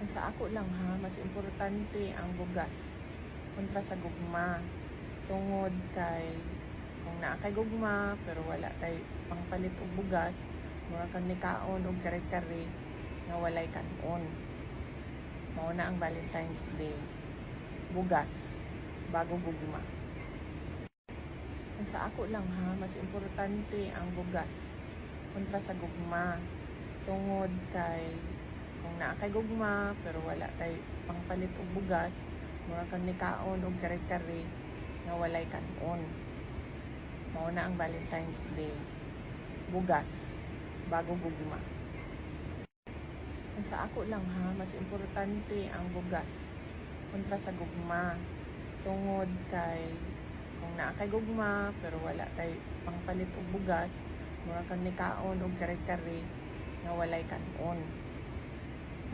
Sa ako lang ha, mas importante ang bugas kontra sa gugma. Tungod kay kung naa kay gugma pero wala kay pangpalit og bugas, mura kang nikaon og kare-kare nga walay kanon. Mao na ang Valentine's Day. Bugas bago gugma. Sa ako lang ha, mas importante ang bugas kontra sa gugma. Tungod kay kung naa kay gugma pero wala kay pangpalit og bugas, mura kang nikaon og kare-kare nga walay kanon. Mao na ang Valentine's Day. Bugas bago gugma. Sa ako lang ha, mas importante ang bugas kontra sa gugma. Tungod kay kung naa kay gugma pero wala kay pangpalit og bugas, mura kang nikaon og kare-kare nga walay kanon.